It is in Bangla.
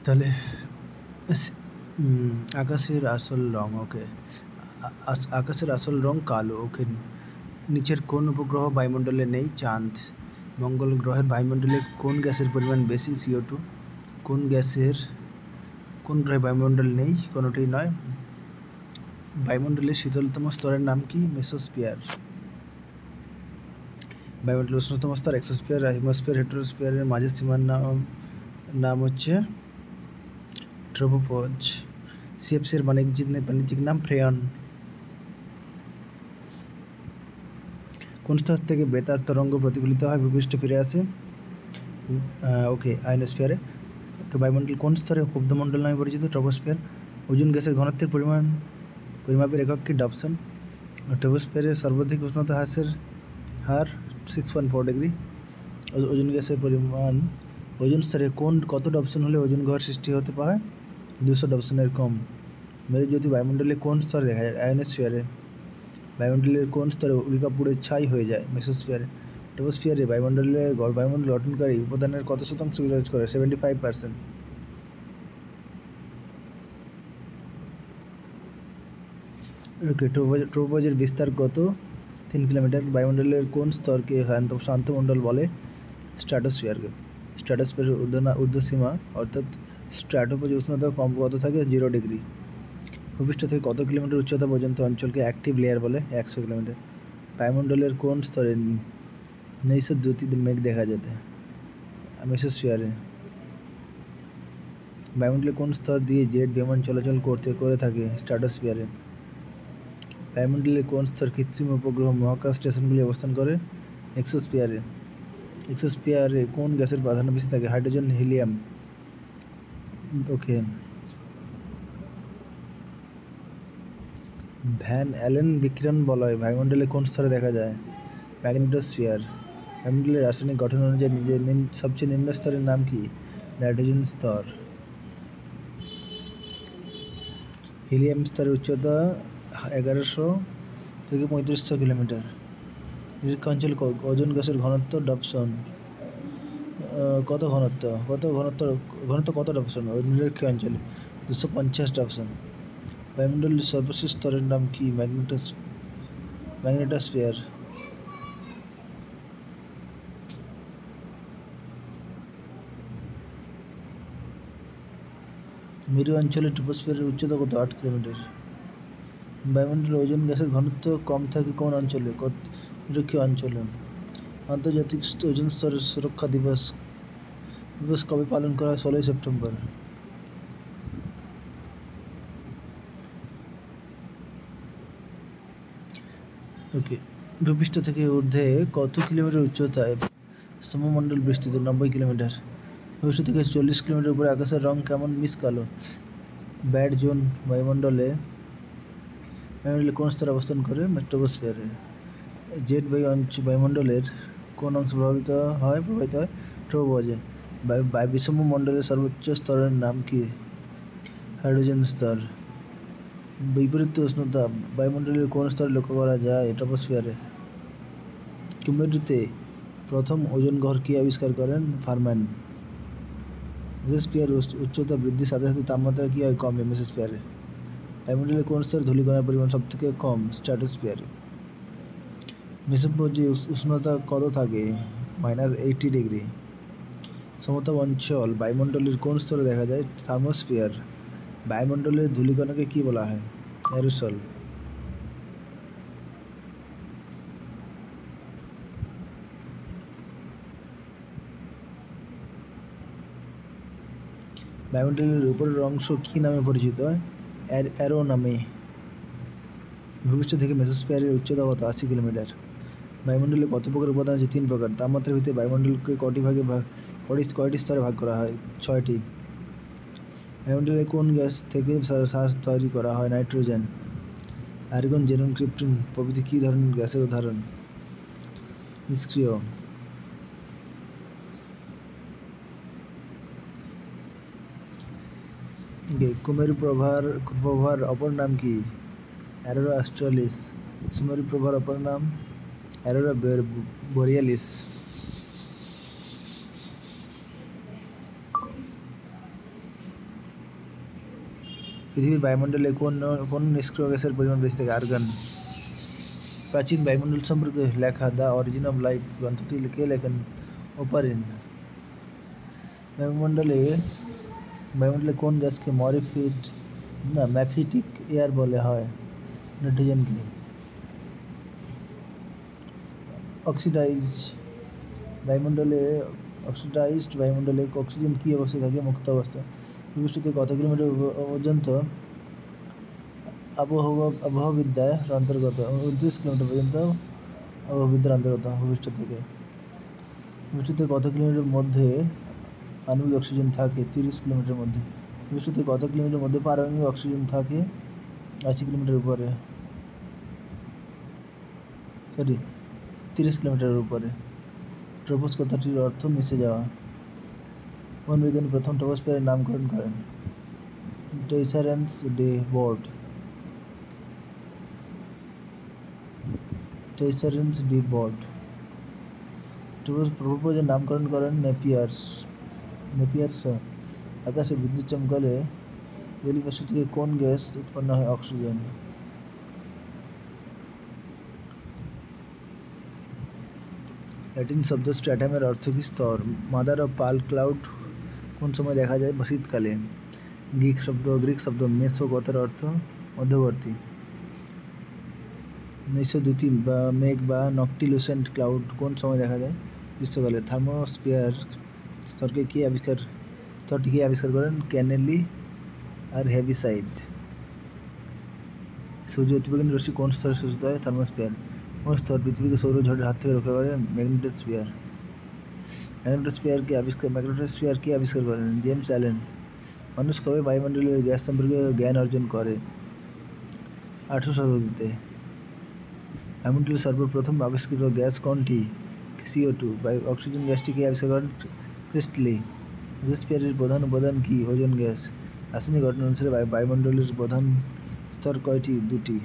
তাহলে আকাশের আসল রং, ওকে। আকাশের আসল রং কালো, ওকে। নিচের কোন উপগ্রহ বায়ুমণ্ডলে নেই? চাঁদ। মঙ্গল গ্রহের বায়ুমণ্ডলে কোন গ্যাসের পরিমাণ বেশি? CO2। কোন গ্রহে বায়ুমণ্ডল নেই? কোনোটিই নয়। বায়ুমণ্ডলের শীতলতম স্তরের নাম কি? মেসোস্ফিয়ার। বায়ুমণ্ডলের উষ্ণতম স্তর এক্সোস্ফিয়ার, হিমোস্ফিয়ার, হেটেরোস্ফিয়ারের মাঝের সীমার নাম হচ্ছে ট্রোপোপজ। CFC এর বাণিজ্যিক নাম ফ্রেয়ন। কোন স্তর থেকে বেতার তরঙ্গ প্রতিফলিত হয় ভূপৃষ্ঠে ফিরে আসে? ওকে, আয়নোস্ফিয়ারে। বায়ুমণ্ডল কোন স্তরে ক্ষুব্ধমণ্ডল নামে পরিচিত? ট্রপোস্ফিয়ার। ওজোন গ্যাসের ঘনত্বের পরিমাপের একক কি? ডপসন। ট্রপোস্ফিয়ারের সর্বাধিক উষ্ণতা হ্রাসের হার 6.4 ডিগ্রি। ওজোন গ্যাসের পরিমাণ ওজোন স্তরে কত ডপসন হলে ওজোন ঘর সৃষ্টি হতে পারে? 200 ডপসনের কম। মেরুজ্যোতি বায়ুমণ্ডলে কোন স্তরে দেখা যায়? আয়নোস্ফিয়ারে। বায়ুমণ্ডলের কোন স্তরে উল্কা পুড়ে ছাই হয়ে যায়? মেসোস্ফিয়ারে। ট্রপোস্ফিয়ারে বায়ুমণ্ডল গঠনকারী উপাদানের কত শতাংশ বিরাজ করে? 75%। ট্রোপোপজের বিস্তার কত? 3 কিলোমিটার। বায়ুমণ্ডলের কোন স্তরকে শান্ত মণ্ডল বলে? স্ট্র্যাটোস্ফিয়ারকে। স্ট্র্যাটোস্ফিয়ারের ঊর্ধ্বসীমা অর্থাৎ স্ট্র্যাটোপজ উষ্ণতা কত থাকে? 0 ডিগ্রি। ভূপৃষ্ঠ থেকে কত কিলোমিটার উচ্চতা পর্যন্ত অঞ্চলকে অ্যাক্টিভ লেয়ার বলে? 100 কিলোমিটার। বায়ুমণ্ডলের কোন স্তরে নৈশদ্যুতি মেঘ দেখা যেতে? মেসোস্ফিয়ারে। বায়ুমণ্ডলের কোন স্তর দিয়ে জেট বিমান চলাচল করে থাকে? স্ট্র্যাটোস্ফিয়ারে। বায়ুমণ্ডলের কোন স্তর কৃত্রিম উপগ্রহ মহাকাশ স্টেশনগুলি অবস্থান করে? এক্সোস্ফিয়ারে। এক্সোস্ফিয়ারে কোন গ্যাসের প্রাধান্য বেশি থাকে? Hydrogen, helium. Okay. Van Allen বিকিরণ বলয় বায়ুমণ্ডলে কোন স্তরে দেখা যায়? ম্যাগনেটোস্ফিয়ার। বায়ুমণ্ডলের রাসায়নিক গঠন অনুযায়ী সবচেয়ে নিম্ন স্তরের নাম কি? নাইট্রোজেন স্তর। হিলিয়াম স্তরের উচ্চতা 1100 থেকে 3500 কিলোমিটার। নিরীক্ষা অঞ্চল ওজোন গ্যাসের ঘনত্ব? ডপসন। কত ঘনত্ব কত ডপসন নিরীক্ষা অঞ্চলে? 250 ডপসন। বায়ুমণ্ডলের সর্বশেষ স্তরের নাম কি? ম্যাগনেটোস্ফিয়ার। মেরু অঞ্চলে ট্রোপোস্ফিয়ারের উচ্চতা কত? 8 কিলোমিটার। বায়ুমণ্ডলে ওজোন গ্যাসের ঘনত্ব কম থাকে কোন অঞ্চলে? নিরক্ষীয় অঞ্চলে। আন্তর্জাতিক ওজোন স্তরের সুরক্ষা দিবস কবে পালন করা হয়? 16 সেপ্টেম্বর। ওকে। ভূপৃষ্ঠ থেকে ঊর্ধ্বে কত কিলোমিটার উচ্চতায় সমমণ্ডল বিস্তৃত? 90 কিলোমিটার। ভূপৃষ্ঠ থেকে 40 কিলোমিটার উপরে আকাশের রং কেমন? মিস কালো। ব্যাড জোন বায়ুমণ্ডলে কোন স্তরে অবস্থান করে? ট্রপোস্ফিয়ারে। জেট বায়ুমণ্ডলের কোন অংশ প্রবাহিত হয়? ট্রোপোপজে। বিষম মণ্ডলের সর্বোচ্চ স্তরের নাম কি? হাইড্রোজেন স্তর। বিপরীত উষ্ণতা বায়ুমণ্ডলের কোন স্তরে লক্ষ্য করা যায়? ট্রপোস্ফিয়ারে। কুমেরুতে প্রথম ওজোন ঘর কে আবিষ্কার করেন? ফারম্যান। মেসোস্ফিয়ার উচ্চতা বৃদ্ধির সাথে সাথে তাপমাত্রা কি হয়? কমে? মেসোস্ফিয়ারে। বায়ুমণ্ডলের কোন স্তরে ধূলিকণার পরিমাণ সবথেকে কম? স্ট্র্যাটোস্ফিয়ারে। মেসোপজে উষ্ণতা কত থাকে? -80 ডিগ্রি। সমতল অঞ্চল বায়ুমণ্ডলের কোন স্তরে দেখা যায়? থার্মোস্ফিয়ার। বায়ুমণ্ডলের ধূলিকণাকে কি বলা হয়? অ্যারোসল। বায়ুমণ্ডলের উপরের অংশ কি নামে পরিচিত? অ্যারো নামে। ভূপৃষ্ঠ থেকে মেসোস্ফিয়ারের উচ্চতা কত? 80 কিলোমিটার। বায়ুমণ্ডলে কত প্রকার উপাদান আছে? 3 প্রকার। তাপমাত্রার ভিত্তিতে বায়ুমণ্ডলকে কয়টি স্তরে ভাগ করা হয়? 6টি। বায়ুমণ্ডলে কোন গ্যাস থেকে সার তৈরি করা হয়? নাইট্রোজেন। আর্গন, জেনন, ক্রিপ্টন প্রভৃতি কী ধরনের গ্যাসের উদাহরণ? নিষ্ক্রিয়। কুমেরু প্রভার অপর নাম কি? Aurora australis. সুমেরু প্রভার অপর নাম? Aurora Borealis. পৃথিবীর বায়ুমণ্ডলে কোন নিষ্ক্রিয় গ্যাসের পরিমাণ বেশি থাকে? আর্গন। প্রাচীন বায়ুমণ্ডল সম্পর্কে লেখা দ্য অরিজিন অফ লাইফ গ্রন্থটি কে লেখেন? ওপারিন। বায়ুমণ্ডলে কোন গ্যাসকে ম্যাফিটিক এয়ার বলা হয়? নাইট্রোজেনকে। অক্সিডাইজড বায়ুমণ্ডলে অক্সিজেন কী অবস্থায় থাকে? মুক্ত অবস্থায়। ভূপৃষ্ঠতে কত কিলোমিটার পর্যন্ত আবহাওয়াবিদ্যার অন্তর্গত? 29 কিলোমিটার পর্যন্ত আবহাওয়াবিদ্যার অন্তর্গত ভূপৃষ্ঠ থেকে। ভূপৃষ্ঠতে কত কিলোমিটার মধ্যে আণবিক অক্সিজেন থাকে? 30 কিলোমিটার মধ্যে। ভূপৃষ্ঠতে কত কিলোমিটার মধ্যে পারমাণবিক অক্সিজেন থাকে? 80 কিলোমিটার উপরে, 30 কিলোমিটারের উপরে। ট্রপোস কথাটির অর্থ মিশে যাওয়া। কোন বিজ্ঞানী প্রথম ট্রপোস্ফিয়ারের নামকরণ করেন? টেসারেন্স ডি বোর্ড। ট্রপোসের নামকরণ করেন নেপিয়ার। আকাশে বিদ্যুৎ চমকালে জলীয়বাষ্প থেকে কোন গ্যাস উৎপন্ন হয়? অক্সিজেন। ল্যাটিন শব্দ স্ট্র্যাটামের অর্থ কি? স্তর। মাদার অফ পার্ল ক্লাউড কোন সময় দেখা যায়? শীতকালে। গ্রিক শব্দ মেসো কথার অর্থ মধ্যবর্তী। নৈশদ্যুতি বা মেঘ বা নকটিলুসেন্ট ক্লাউড কোন সময় দেখা যায়? গ্রীষ্মকালে। থার্মোস্ফিয়ার স্তরটি কে আবিষ্কার করেন? ক্যানেলি আর হেভিসাইড। সূর্য অতিবেগুনি রশ্মি কোন স্তরে শোষিত হয়? থার্মোস্ফিয়ার। কোন স্তর পৃথিবীকে সৌরঝড়ের হাত থেকে রক্ষা করে? ম্যাগনেটোস্ফিয়ার। ম্যাগনেটোস্ফিয়ার কে আবিষ্কার করেন? James Allen. মানুষ কবে বায়ুমণ্ডলের গ্যাস সম্পর্কে জ্ঞান অর্জন করে? 18 শতাব্দীতে। বায়ুমণ্ডলে সর্বপ্রথম আবিষ্কৃত গ্যাস কোনটি? CO2। অক্সিজেন গ্যাসটি কে আবিষ্কার করেন? প্রিস্টলি। মেসোস্ফিয়ারের প্রধান উপাদান কি? Ozone gas. রাসায়নিক গঠন অনুসারে বায়ুমণ্ডলের প্রধান স্তর কয়টি? 2টি।